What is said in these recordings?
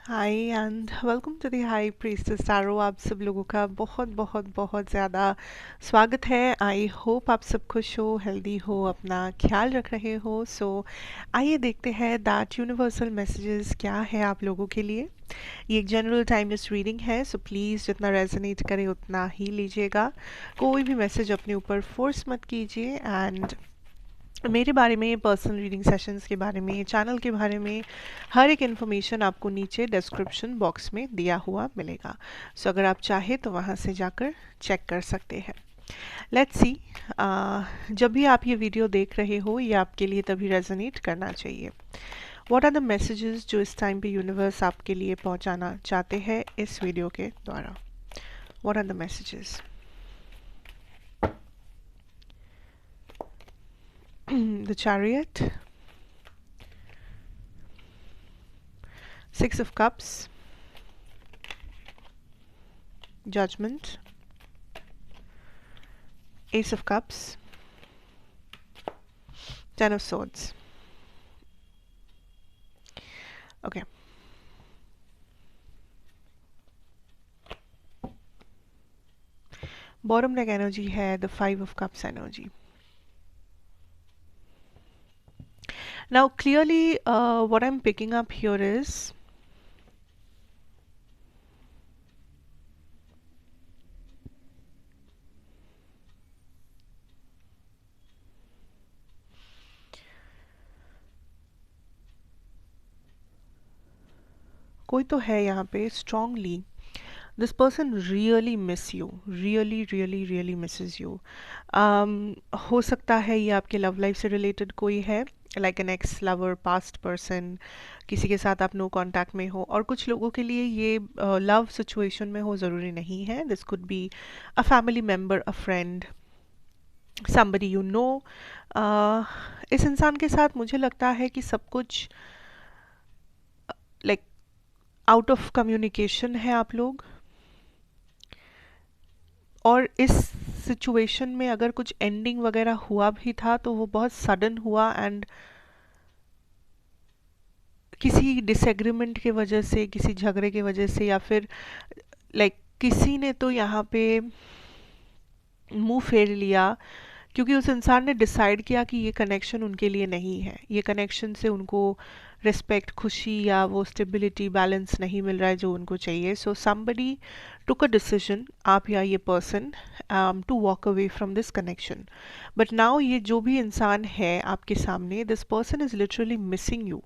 Hi and welcome to the high priestess tarot. आप सब लोगों का बहुत बहुत बहुत ज़्यादा स्वागत है। आई होप आप सब खुश हो, हेल्दी हो, अपना ख्याल रख रहे हो। सो आइए देखते हैं दैट यूनिवर्सल मैसेजेस क्या है आप लोगों के लिए। ये एक जनरल टाइमलेस रीडिंग है, सो प्लीज़ जितना रेजोनेट करे उतना ही लीजिएगा। कोई भी मैसेज अपने ऊपर फोर्स मत कीजिए। एंड मेरे बारे में, पर्सनल रीडिंग सेशंस के बारे में, चैनल के बारे में हर एक इन्फॉर्मेशन आपको नीचे डिस्क्रिप्शन बॉक्स में दिया हुआ मिलेगा। सो अगर आप चाहे तो वहाँ से जाकर चेक कर सकते हैं। लेट्स सी, जब भी आप ये वीडियो देख रहे हो ये आपके लिए तभी रेजोनेट करना चाहिए। व्हाट आर द मैसेजेस जो इस टाइम पे यूनिवर्स आपके लिए पहुंचाना चाहते हैं इस वीडियो के द्वारा? What are the messages? The chariot, six of cups, Judgment, Ace of Cups, Ten of Swords. Okay. Bottom deck energy है the Five of Cups energy. Now clearly what I'm picking up here is कोई तो है यहाँ पे strongly. This person really miss you, really misses you. हो सकता है ये आपके लव लाइफ से रिलेटेड कोई है, like an x lover, past person, किसी के साथ आप नो कांटेक्ट में हो। और कुछ लोगों के लिए ये लव सिचुएशन में हो, ज़रूरी नहीं है। This could be a family member, a friend, somebody you know. इस इंसान के साथ मुझे लगता है कि सब कुछ लाइक आउट ऑफ कम्युनिकेशन है आप लोग। और इस सिचुएशन में अगर कुछ एंडिंग वगैरह हुआ भी था तो वो बहुत सडन हुआ, एंड किसी डिसएग्रीमेंट के वजह से, किसी झगड़े के वजह से, या फिर किसी ने तो यहाँ पे मुंह फेर लिया, क्योंकि उस इंसान ने डिसाइड किया कि ये कनेक्शन उनके लिए नहीं है। ये कनेक्शन से उनको रिस्पेक्ट, खुशी या वो स्टेबिलिटी, बैलेंस नहीं मिल रहा है जो उनको चाहिए। So somebody took a decision, आप या ये person, to walk away from this connection. But now ये जो भी इंसान है आपके सामने, this person is literally missing you.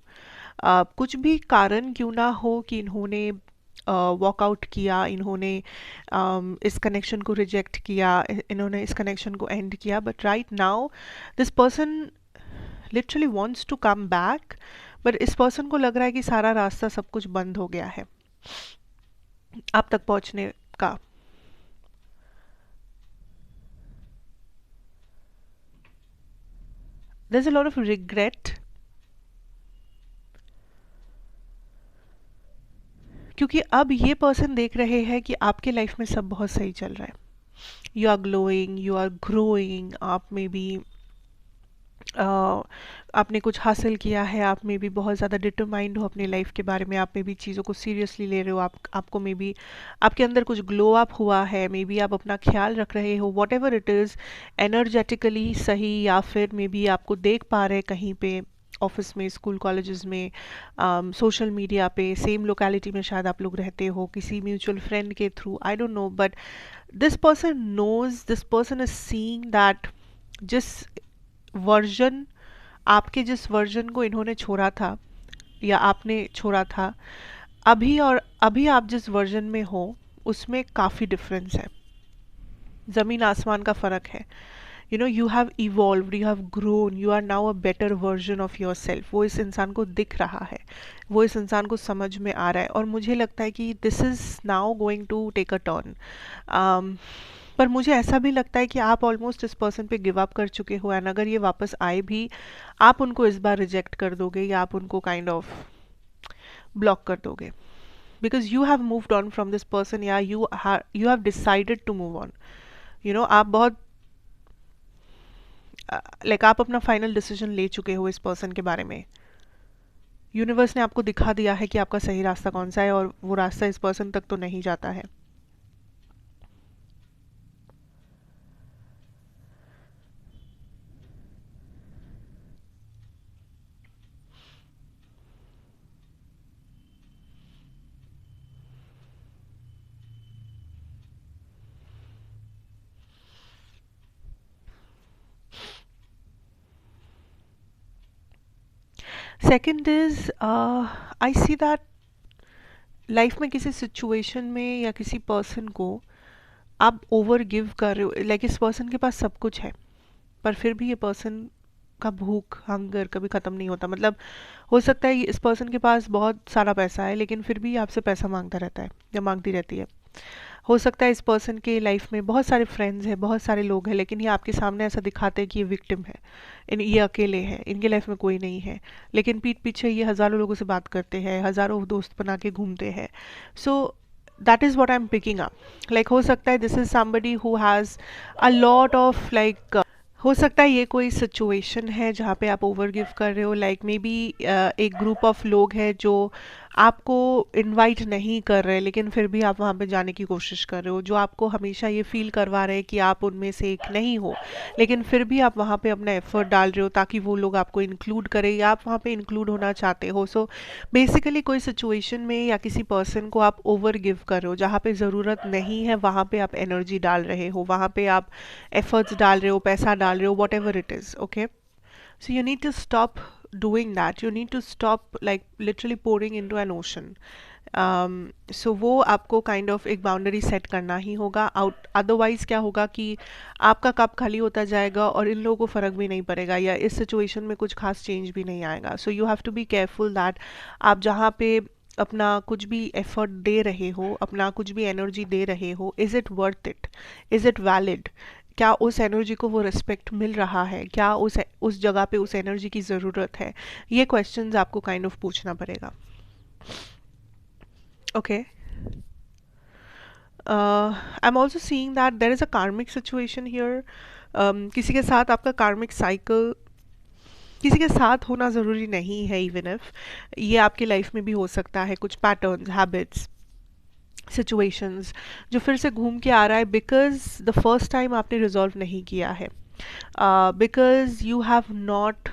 कुछ भी कारण क्यों ना हो कि इन्होंने वॉकआउट किया, इन्होंने इस कनेक्शन को रिजेक्ट किया, इन्होंने इस कनेक्शन को एंड किया, but right now this person literally wants to come back. But इस पर्सन को लग रहा है कि सारा रास्ता, सब कुछ बंद हो गया है आप तक पहुंचने का। There is a lot of regret, क्योंकि अब ये पर्सन देख रहे हैं कि आपके लाइफ में सब बहुत सही चल रहा है। You are glowing, you are growing, आप में भी आपने कुछ हासिल किया है, आप में भी बहुत ज़्यादा डिटरमाइंड हो अपने लाइफ के बारे में, आप में भी चीज़ों को सीरियसली ले रहे हो, आपको में भी आपके अंदर कुछ ग्लो अप हुआ है, मे बी आप अपना ख्याल रख रहे हो, what ever it is, energetically सही, या फिर मे बी आपको देख पा रहे कहीं पे, ऑफिस में, स्कूल कॉलेजेस में, सोशल मीडिया पे, सेम लोकेलिटी में शायद आप लोग रहते हो, किसी म्यूचुअल फ्रेंड के through, I don't know. But this person knows, this person is seeing that जिस वर्जन, आपके जिस वर्जन को इन्होंने छोड़ा था या आपने छोड़ा था, अभी और अभी आप जिस वर्जन में हो उसमें काफ़ी डिफरेंस है, ज़मीन आसमान का फ़र्क है। You know, you have evolved, you have grown, you are now a better version of yourself. वो इस इंसान को दिख रहा है, वो इस इंसान को समझ में आ रहा है, और मुझे लगता है कि this is now going to take a turn. पर मुझे ऐसा भी लगता है कि आप ऑलमोस्ट इस पर्सन पे गिव अप कर चुके हो, एंड अगर ये वापस आए भी, आप उनको इस बार रिजेक्ट कर दोगे, या आप उनको काइंड ऑफ ब्लॉक कर दोगे, because you have moved on from this person, या you have decided to move on. You know, आप बहुत आप अपना फाइनल डिसीजन ले चुके हो इस पर्सन के बारे में। यूनिवर्स ने आपको दिखा दिया है कि आपका सही रास्ता कौन सा है, और वो रास्ता इस पर्सन तक तो नहीं जाता है. Second is, I see that life में किसी सिचुएशन में या किसी पर्सन को आप ओवर गिव कर रहे हो. लाइक इस पर्सन के पास सब कुछ है, पर फिर भी ये पर्सन का भूख, हंगर कभी ख़त्म नहीं होता. मतलब हो सकता है इस पर्सन के पास बहुत सारा पैसा है, लेकिन फिर भी आपसे पैसा मांगता रहता है या मांगती रहती है. हो सकता है इस पर्सन के लाइफ में बहुत सारे फ्रेंड्स हैं, बहुत सारे लोग हैं, लेकिन ये आपके सामने ऐसा दिखाते हैं कि ये विक्टिम है, ये अकेले हैं, इनके लाइफ में कोई नहीं है. लेकिन पीठ पीछे ये हज़ारों लोगों से बात करते हैं, हज़ारों दोस्त बना के घूमते हैं. So that is what I am picking up. Like हो सकता है this is somebody who has a lot of like, हो सकता है ये कोई सिचुएशन है जहाँ पे आप ओवर गिव कर रहे हो. लाइक मे बी एक ग्रुप ऑफ लोग हैं जो आपको इनवाइट नहीं कर रहे, लेकिन फिर भी आप वहाँ पे जाने की कोशिश कर रहे हो, जो आपको हमेशा ये फील करवा रहे हैं कि आप उनमें से एक नहीं हो, लेकिन फिर भी आप वहाँ पे अपना एफर्ट डाल रहे हो ताकि वो लोग आपको इंक्लूड करें, या आप वहाँ पे इंक्लूड होना चाहते हो. सो बेसिकली कोई सिचुएशन में या किसी पर्सन को आप ओवर गिव कर रहे हो, जहाँ पे ज़रूरत नहीं है वहाँ पे आप एनर्जी डाल रहे हो, वहाँ पे आप एफर्ट्स डाल रहे हो, पैसा डाल रहे हो, what ever it is. Okay, so you need to stop doing that. You need to stop like literally pouring into an ocean. So वो आपको काइंड ऑफ एक बाउंड्री सेट करना ही होगा. आउट अदरवाइज क्या होगा कि आपका कप खाली होता जाएगा और इन लोगों को फ़र्क भी नहीं पड़ेगा, या इस सिचुएशन में कुछ खास चेंज भी नहीं आएगा. So you have to be careful that आप जहाँ पे अपना कुछ भी एफर्ट दे रहे हो, अपना कुछ भी एनर्जी दे रहे हो, is it worth it, is it valid, क्या उस एनर्जी को वो रिस्पेक्ट मिल रहा है, क्या उस जगह पे उस एनर्जी की ज़रूरत है. ये क्वेश्चंस आपको काइंड ऑफ पूछना पड़ेगा. Okay, I am also seeing that there is a कार्मिक सिचुएशन हियर. किसी के साथ आपका कार्मिक साइकिल, किसी के साथ होना ज़रूरी नहीं है, इवन इफ ये आपकी लाइफ में भी हो सकता है. कुछ पैटर्न्स, हैबिट्स, सिचुएशंस जो फिर से घूम के आ रहा है, बिकॉज द फर्स्ट टाइम आपने रिजॉल्व नहीं किया है, because you have not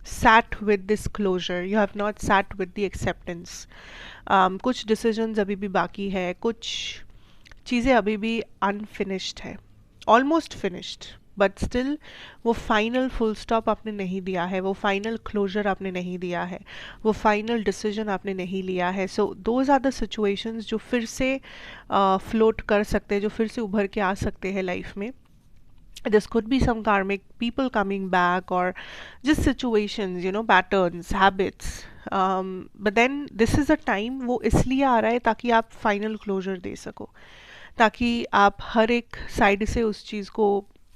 sat with this closure, you have not sat with the acceptance. कुछ decisions अभी भी बाकी है, कुछ चीज़ें अभी भी unfinished है, almost finished, बट स्टिल वो फाइनल फुल स्टॉप आपने नहीं दिया है, वो फाइनल क्लोजर आपने नहीं दिया है, वो फाइनल डिसीजन आपने नहीं लिया है. So those are the situations जो फिर से फ्लोट कर सकते हैं, जो फिर से उभर के आ सकते हैं लाइफ में. This could be some karmic people coming back, or just situations, you know, patterns, habits. But then this is a time वो इसलिए आ रहा है ताकि आप फाइनल क्लोजर दे सको, ताकि आप हर एक साइड से उस चीज़ को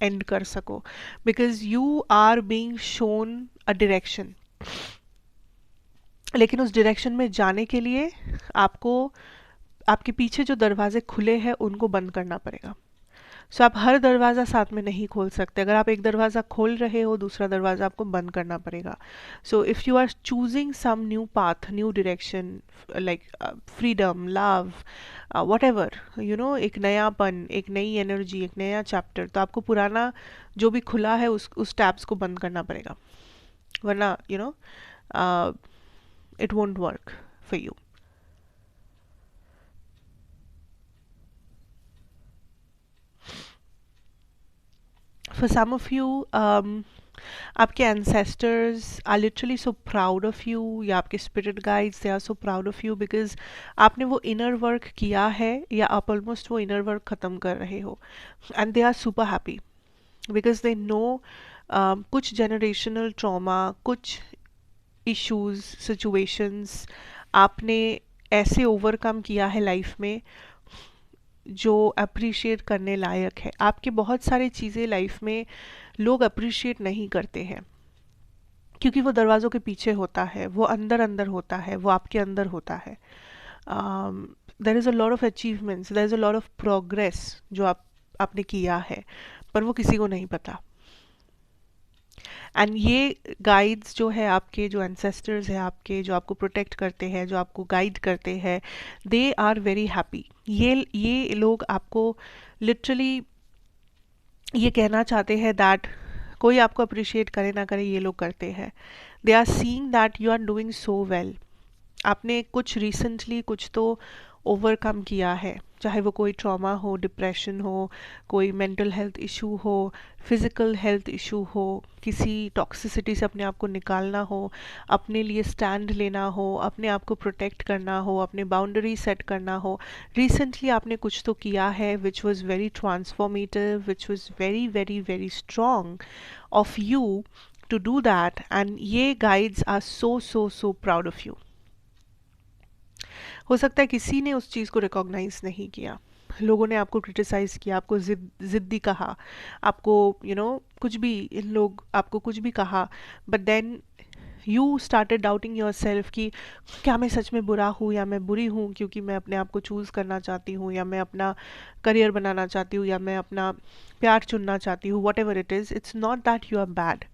एंड कर सको, because you are being shown a direction. लेकिन उस डायरेक्शन में जाने के लिए आपको आपके पीछे जो दरवाजे खुले हैं उनको बंद करना पड़ेगा. सो आप हर दरवाज़ा साथ में नहीं खोल सकते. अगर आप एक दरवाज़ा खोल रहे हो, दूसरा दरवाज़ा आपको बंद करना पड़ेगा. So if you are choosing some new path, new direction, like freedom, love, whatever, you know, एक नयापन, एक नई एनर्जी, एक नया चैप्टर, तो आपको पुराना जो भी खुला है उस टैब्स को बंद करना पड़ेगा, वरना you know it won't work for you. For some of you, आपके ancestors are literally so proud of you, या आपके spirit guides, they are so proud of you because आपने वो inner work किया है, या आप almost वो inner work ख़त्म कर रहे हो, and they are super happy because they know कुछ generational trauma, कुछ issues, situations आपने ऐसे overcome किया है लाइफ में जो अप्रिशिएट करने लायक है. आपके बहुत सारी चीज़ें लाइफ में लोग अप्रिशिएट नहीं करते हैं, क्योंकि वो दरवाज़ों के पीछे होता है, वो अंदर अंदर होता है, वो आपके अंदर होता है. There is a lot of achievements, there is a lot of progress जो आपने किया है, पर वो किसी को नहीं पता. एंड ये गाइड्स जो है आपके, जो एंसेस्टर्स हैं आपके, जो आपको प्रोटेक्ट करते हैं, जो आपको गाइड करते हैं, दे आर वेरी हैप्पी। ये लोग आपको लिटरली ये कहना चाहते हैं दैट कोई आपको अप्रिशिएट करे ना करे, ये लोग करते हैं। They are seeing that you are doing so well. आपने कुछ रिसेंटली कुछ तो ओवरकम किया है, चाहे वो कोई ट्रॉमा हो, डिप्रेशन हो, कोई मेंटल हेल्थ इशू हो, फिजिकल हेल्थ इशू हो, किसी टॉक्सिसिटी से अपने आप को निकालना हो, अपने लिए स्टैंड लेना हो, अपने आप को प्रोटेक्ट करना हो, अपने बाउंड्री सेट करना हो। रिसेंटली आपने कुछ तो किया है which was very transformative, which was very very very strong of you to do that, and ये guides are so so so proud of you. हो सकता है किसी ने उस चीज़ को रिकॉग्नाइज नहीं किया, लोगों ने आपको क्रिटिसाइज किया, आपको जिद्दी कहा, आपको कुछ भी, इन लोग आपको कुछ भी कहा, but then you started doubting yourself कि क्या मैं सच में बुरा हूँ या मैं बुरी हूँ, क्योंकि मैं अपने आप को चूज़ करना चाहती हूँ, या मैं अपना करियर बनाना चाहती हूँ, या मैं अपना प्यार चुनना चाहती हूँ। Whatever it is, it's not that you are bad.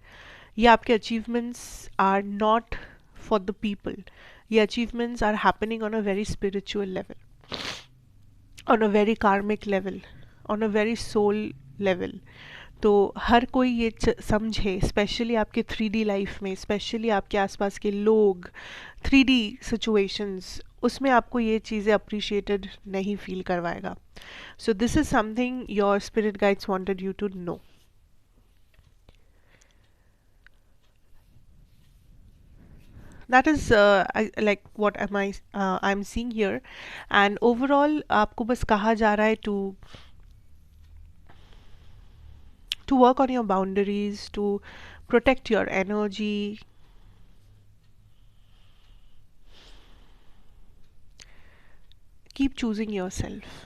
ये आपके achievements are not for the people, ये achievements are happening on a very spiritual level, on a very karmic level, on a very soul level. तो हर कोई ये समझे, specially आपके 3D life में, स्पेशली आपके आसपास के लोग, 3D सिचुएशंस, उसमें आपको ये चीज़ें अप्रिशिएटेड नहीं फील करवाएगा। So this is something your spirit guides wanted you to know. That is like what I'm seeing here, and overall आपको बस कहा जा रहा है to work on your boundaries, to protect your energy. Keep choosing yourself.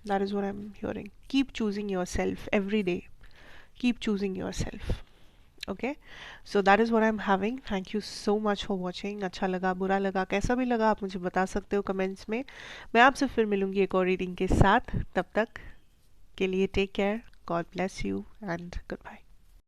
That is what I'm hearing. Keep choosing yourself every day. Keep choosing yourself. Okay, so that is what I'm having. Thank you so much for watching. अच्छा लगा, बुरा लगा, कैसा भी लगा, आप मुझे बता सकते हो कमेंट्स में। मैं आपसे फिर मिलूंगी एक और रीडिंग के साथ। तब तक के लिए take care, God bless you and good bye.